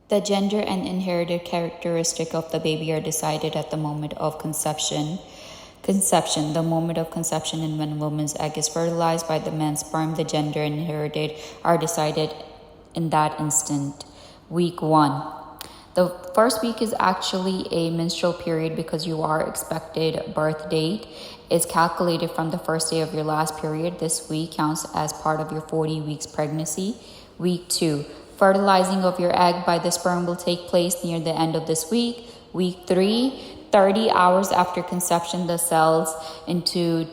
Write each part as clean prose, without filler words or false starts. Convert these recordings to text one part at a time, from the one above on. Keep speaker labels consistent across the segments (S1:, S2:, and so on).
S1: The gender and inherited characteristic of the baby are decided at the moment of conception. Conception, the moment of conception, and when a woman's egg is fertilized by the man's sperm, the gender and inherited are decided in that instant. Week 1. The first week is actually a menstrual period because your expected birth date is calculated from the first day of your last period. This week counts as part of your 40 weeks pregnancy. Week 2. Fertilizing of your egg by the sperm will take place near the end of this week. Week 3. 30 hours after conception, the cells into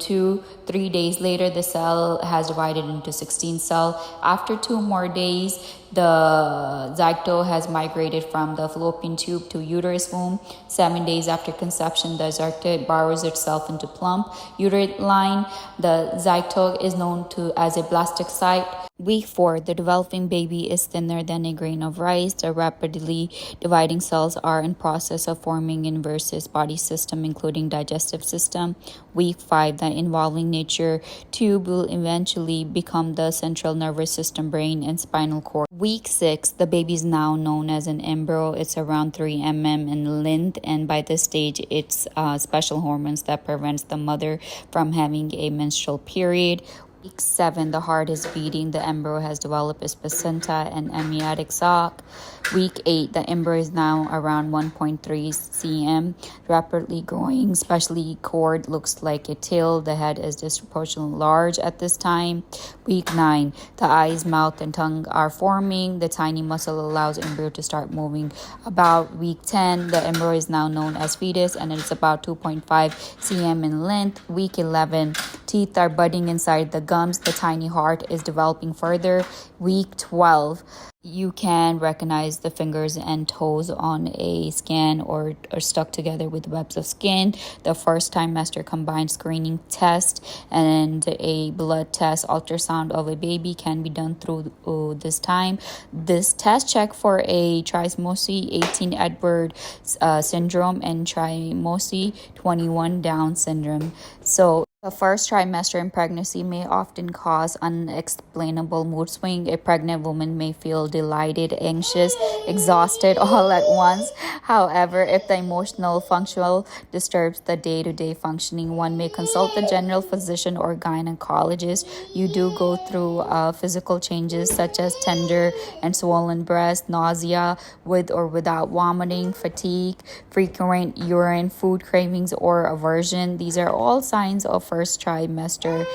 S1: 3 days later, the cell has divided into 16 cells. After 2 more days, the zygote has migrated from the fallopian tube to uterus womb. 7 days after conception, the zygote burrows itself into plump uterine. The zygote is known as a blastocyst. Week 4, the developing baby is thinner than a grain of rice. The rapidly dividing cells are in process of forming inversus body system, including digestive system. Week 5, the involving nature tube will eventually become the central nervous system, brain, and spinal cord. Week 6, the baby is now known as an embryo. It's around 3 mm in length, and by this stage, it's special hormones that prevents the mother from having a menstrual period. Week 7, the heart is beating. The embryo has developed its placenta and amniotic sac. Week 8, the embryo is now around 1.3 cm, rapidly growing. Especially cord looks like a tail. The head is disproportionately large at this time. Week 9, the eyes, mouth, and tongue are forming. The tiny muscle allows embryo to start moving about. Week 10, the embryo is now known as fetus, and it's about 2.5 cm in length. Week 11, teeth are budding inside the gums. The tiny heart is developing further. Week 12, you can recognize the fingers and toes on a scan or stuck together with webs of skin. The first trimester combined screening test and a blood test, ultrasound of a baby can be done through this time. This test check for a trisomy 18 Edward syndrome and trisomy 21 Down syndrome. So the first trimester in pregnancy may often cause unexplainable mood swing. A pregnant woman may feel delighted, anxious, exhausted all at once. However, if the emotional functional disturbs the day-to-day functioning, one may consult the general physician or gynecologist. You do go through physical changes such as tender and swollen breast, nausea with or without vomiting, fatigue, frequent urine, food cravings, or aversion. These are all signs of first trimester.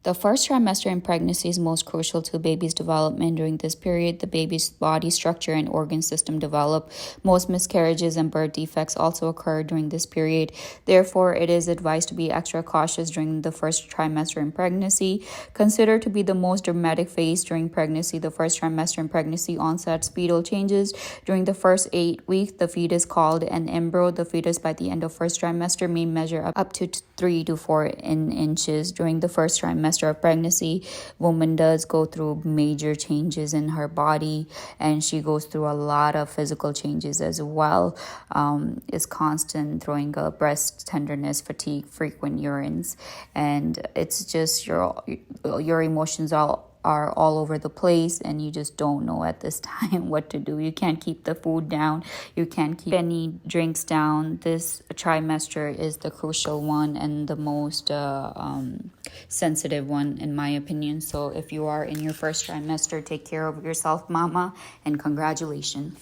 S1: The first trimester in pregnancy is most crucial to baby's development. During this period, the baby's body structure and organ system develop. Most miscarriages and birth defects also occur during this period. Therefore, it is advised to be extra cautious during the first trimester in pregnancy. Considered to be the most dramatic phase during pregnancy, the first trimester in pregnancy onsets fetal changes. During the first 8 weeks, the fetus called an embryo. The fetus by the end of first trimester may measure up to 3 to 4 inches. During the first trimester of pregnancy, woman does go through major changes in her body, and she goes through a lot of physical changes as well. It's constant throwing up, breast tenderness, fatigue, frequent urines, and it's just your emotions are all over the place, and you just don't know at this time what to do. You can't keep the food down. You can't keep any drinks down. This trimester is the crucial one and the most sensitive one, in my opinion. So if you are in your first trimester, take care of yourself, mama, and congratulations.